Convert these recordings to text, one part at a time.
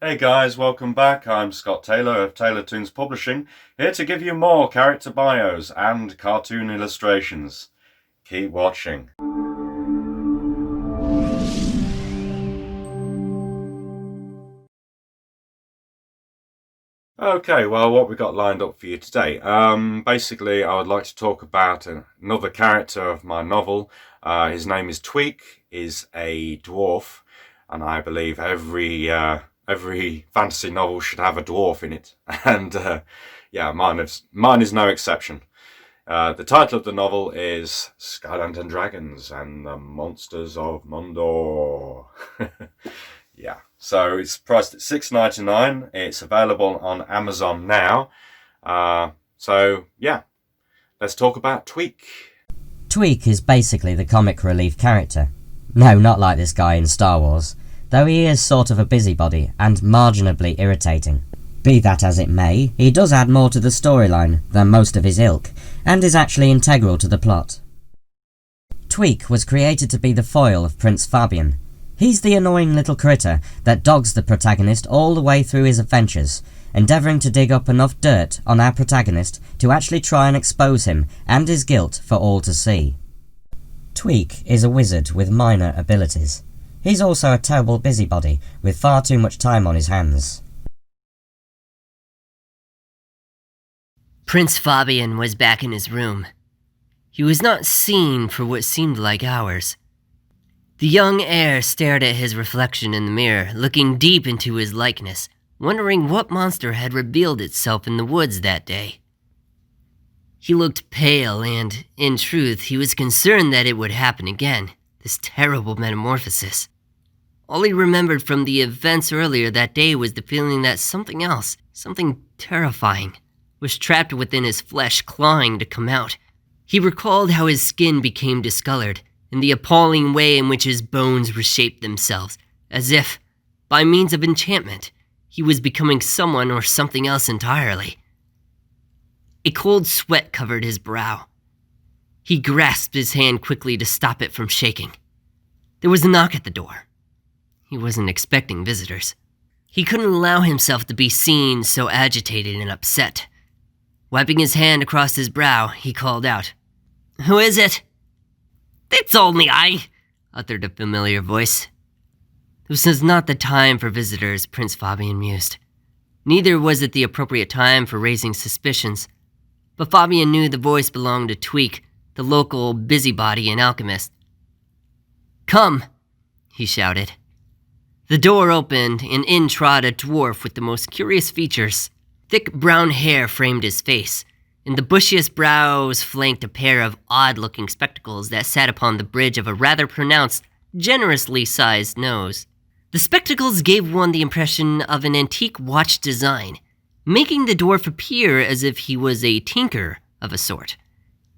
Hey guys, welcome back. I'm Scott Taylor of Taylor Toons Publishing, here to give you more character bios and cartoon illustrations. Keep watching. Okay, well, what we got lined up for you today? Basically, I would like to talk about another character of my novel. His name is Tweak. He's a dwarf, and I believe every fantasy novel should have a dwarf in it, and yeah, mine is no exception. The title of the novel is Skylantern Dragons and the Monsters of Mundor. Yeah, so it's priced at $6.99. It's available on Amazon now. So yeah, let's talk about Tweak. Tweak is basically the comic relief character. No, not like this guy in Star Wars, though he is sort of a busybody and marginally irritating. Be that as it may, he does add more to the storyline than most of his ilk, and is actually integral to the plot. Tweak was created to be the foil of Prince Fabian. He's the annoying little critter that dogs the protagonist all the way through his adventures, endeavouring to dig up enough dirt on our protagonist to actually try and expose him and his guilt for all to see. Tweak is a wizard with minor abilities. He's also a terrible busybody with far too much time on his hands. Prince Fabian was back in his room. He was not seen for what seemed like hours. The young heir stared at his reflection in the mirror, looking deep into his likeness, wondering what monster had revealed itself in the woods that day. He looked pale and, in truth, he was concerned that it would happen again, this terrible metamorphosis. All he remembered from the events earlier that day was the feeling that something else, something terrifying, was trapped within his flesh, clawing to come out. He recalled how his skin became discolored, and the appalling way in which his bones reshaped themselves, as if, by means of enchantment, he was becoming someone or something else entirely. A cold sweat covered his brow. He grasped his hand quickly to stop it from shaking. There was a knock at the door. He wasn't expecting visitors. He couldn't allow himself to be seen so agitated and upset. Wiping his hand across his brow, he called out, "Who is it?" "It's only I," uttered a familiar voice. This was not the time for visitors, Prince Fabian mused. Neither was it the appropriate time for raising suspicions. But Fabian knew the voice belonged to Tweak, the local busybody and alchemist. "Come," he shouted. The door opened, and in trod a dwarf with the most curious features. Thick brown hair framed his face, and the bushiest brows flanked a pair of odd-looking spectacles that sat upon the bridge of a rather pronounced, generously sized nose. The spectacles gave one the impression of an antique watch design, making the dwarf appear as if he was a tinker of a sort,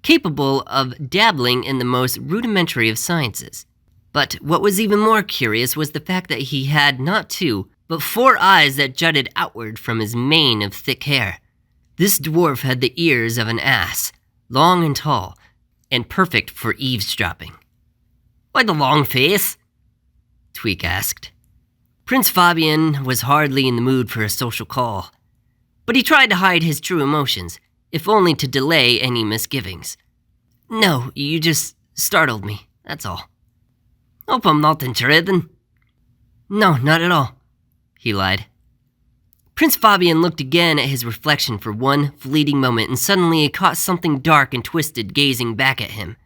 capable of dabbling in the most rudimentary of sciences. But what was even more curious was the fact that he had not two, but 4 eyes that jutted outward from his mane of thick hair. This dwarf had the ears of an ass, long and tall, and perfect for eavesdropping. "Why the long face?" Tweak asked. Prince Fabian was hardly in the mood for a social call, but he tried to hide his true emotions, if only to delay any misgivings. "No, you just startled me, that's all." "Hope I'm not intruding." "No, not at all," he lied. Prince Fabian looked again at his reflection for one fleeting moment, and suddenly he caught something dark and twisted gazing back at him.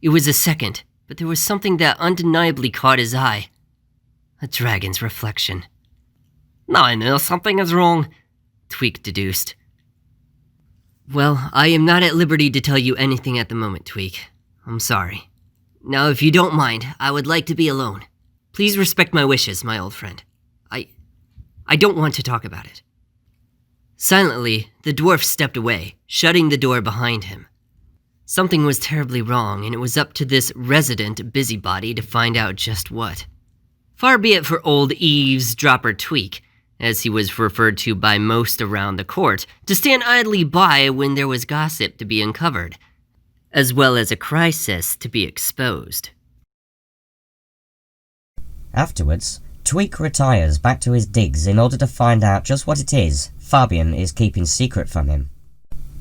It was a second, but there was something that undeniably caught his eye. A dragon's reflection. "Now I know something is wrong," Tweak deduced. "Well, I am not at liberty to tell you anything at the moment, Tweak. I'm sorry. Now, if you don't mind, I would like to be alone. Please respect my wishes, my old friend. I don't want to talk about it." Silently, the dwarf stepped away, shutting the door behind him. Something was terribly wrong, and it was up to this resident busybody to find out just what. Far be it for old eavesdropper Tweak, as he was referred to by most around the court, to stand idly by when there was gossip to be uncovered, as well as a crisis to be exposed. Afterwards, Tweak retires back to his digs in order to find out just what it is Fabian is keeping secret from him.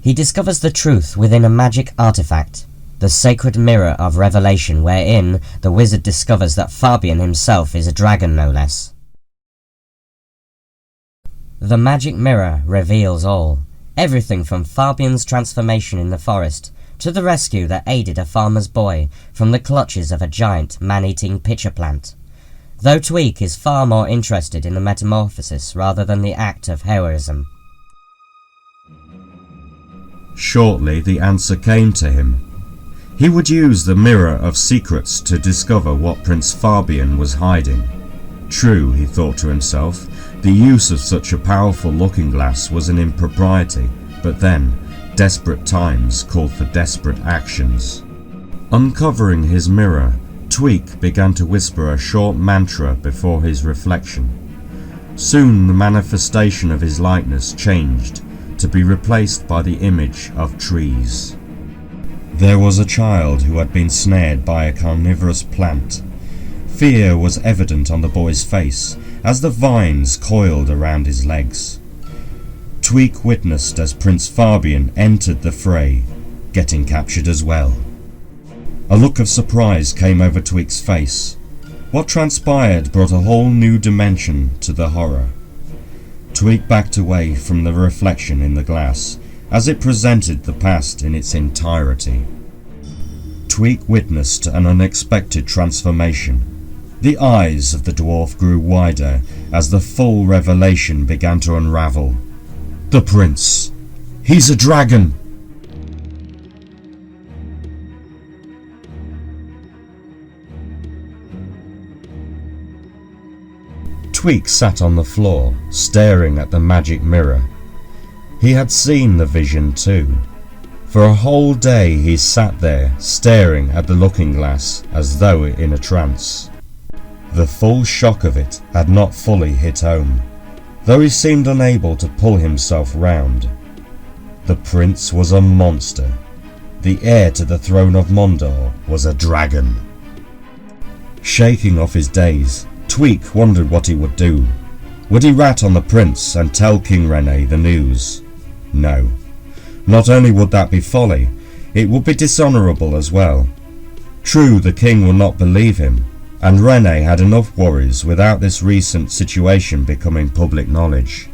He discovers the truth within a magic artifact, the sacred mirror of revelation, wherein the wizard discovers that Fabian himself is a dragon, no less. The magic mirror reveals all. Everything from Fabian's transformation in the forest to the rescue that aided a farmer's boy from the clutches of a giant man-eating pitcher plant. Though Tweak is far more interested in the metamorphosis rather than the act of heroism. Shortly the answer came to him. He would use the Mirror of Secrets to discover what Prince Fabian was hiding. True, he thought to himself, the use of such a powerful looking glass was an impropriety, but then, desperate times called for desperate actions. Uncovering his mirror, Tweak began to whisper a short mantra before his reflection. Soon the manifestation of his likeness changed, to be replaced by the image of trees. There was a child who had been snared by a carnivorous plant. Fear was evident on the boy's face as the vines coiled around his legs. Tweak witnessed as Prince Fabian entered the fray, getting captured as well. A look of surprise came over Tweak's face. What transpired brought a whole new dimension to the horror. Tweak backed away from the reflection in the glass as it presented the past in its entirety. Tweak witnessed an unexpected transformation. The eyes of the dwarf grew wider as the full revelation began to unravel. The prince! He's a dragon! Tweak sat on the floor, staring at the magic mirror. He had seen the vision too. For a whole day he sat there, staring at the looking glass as though in a trance. The full shock of it had not fully hit home, though he seemed unable to pull himself round. The prince was a monster. The heir to the throne of Mundor was a dragon. Shaking off his daze, Tweak wondered what he would do. Would he rat on the prince and tell King Rene the news? No. Not only would that be folly, it would be dishonourable as well. True, the king would not believe him, and Rene had enough worries without this recent situation becoming public knowledge.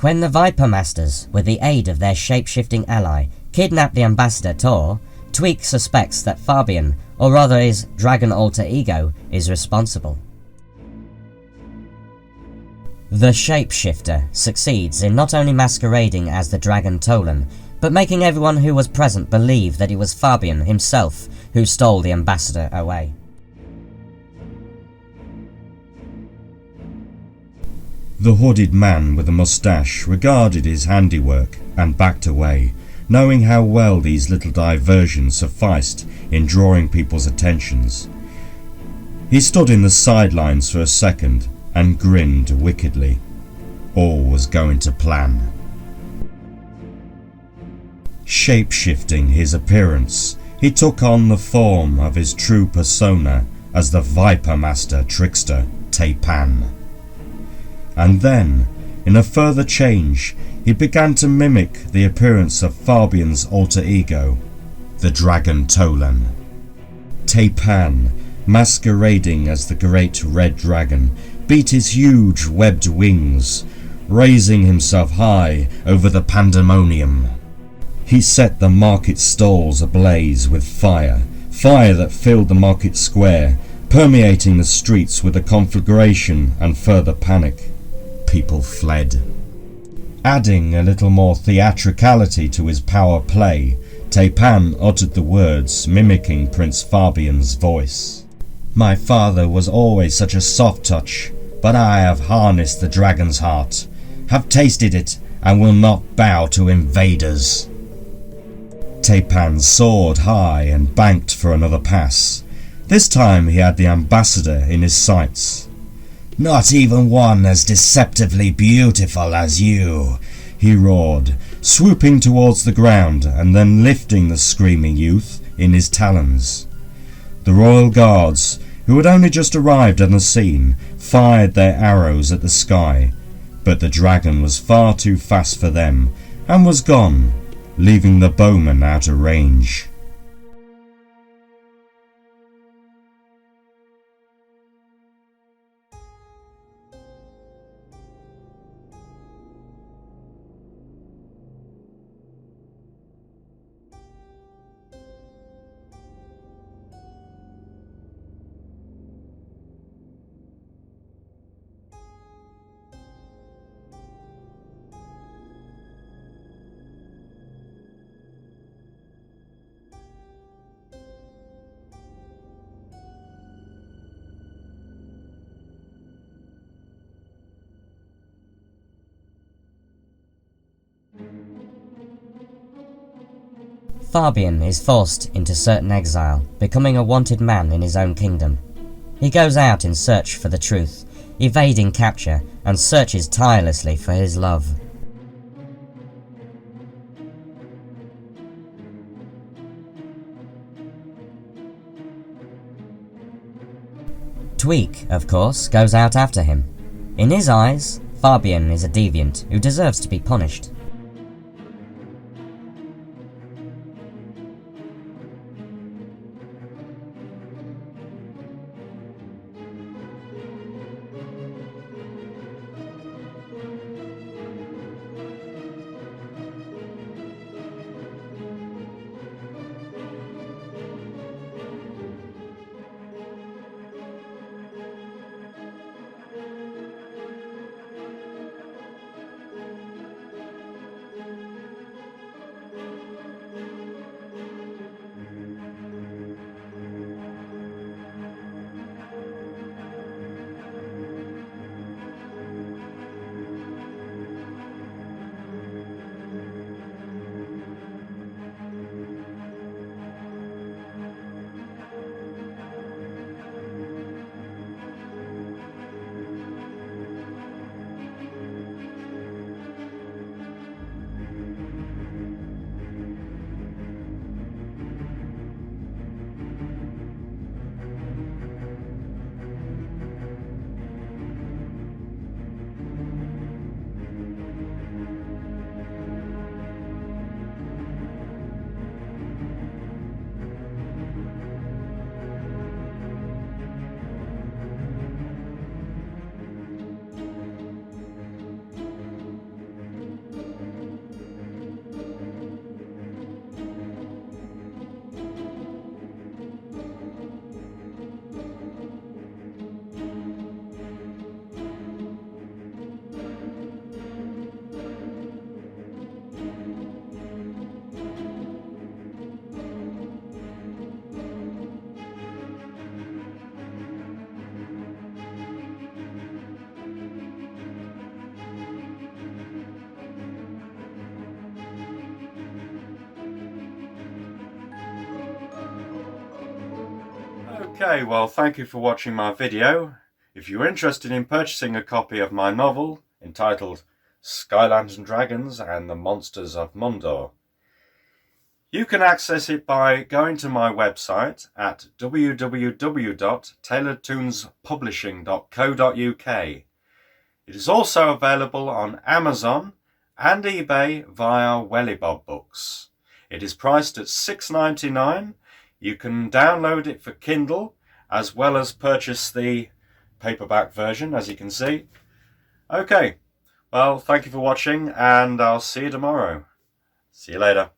When the Viper Masters, with the aid of their shape-shifting ally, kidnap the ambassador Tor, Tweak suspects that Fabian, or rather his dragon alter ego, is responsible. The shapeshifter succeeds in not only masquerading as the dragon Tolan, but making everyone who was present believe that it was Fabian himself who stole the ambassador away. The hooded man with the moustache regarded his handiwork and backed away, knowing how well these little diversions sufficed in drawing people's attentions. He stood in the sidelines for a second and grinned wickedly. All was going to plan. Shape-shifting his appearance, he took on the form of his true persona as the Viper Master trickster Teipan. And then, in a further change, he began to mimic the appearance of Fabian's alter ego, the Dragon Tolan. Teipan, masquerading as the great red dragon, beat his huge webbed wings, raising himself high over the pandemonium. He set the market stalls ablaze with fire that filled the market square, permeating the streets with a conflagration and further panic. People fled. Adding a little more theatricality to his power play, Teipan uttered the words mimicking Prince Fabian's voice. My father was always such a soft touch, but I have harnessed the dragon's heart, have tasted it, and will not bow to invaders. Taipan soared high and banked for another pass. This time he had the ambassador in his sights. "Not even one as deceptively beautiful as you," he roared, swooping towards the ground and then lifting the screaming youth in his talons. The royal guards, who had only just arrived on the scene, fired their arrows at the sky, but the dragon was far too fast for them and was gone, leaving the bowman out of range. Fabian is forced into certain exile, becoming a wanted man in his own kingdom. He goes out in search for the truth, evading capture, and searches tirelessly for his love. Tweak, of course, goes out after him. In his eyes, Fabian is a deviant who deserves to be punished. Okay, well, thank you for watching my video. If you're interested in purchasing a copy of my novel entitled Skylantern Dragons and the Monsters of Mundor, you can access it by going to my website at www.tailoredtoonspublishing.co.uk. It is also available on Amazon and eBay via Wellybob Books. It is priced at $6.99. You can download it for Kindle as well as purchase the paperback version, as you can see. Okay, well, thank you for watching and I'll see you tomorrow. See you later.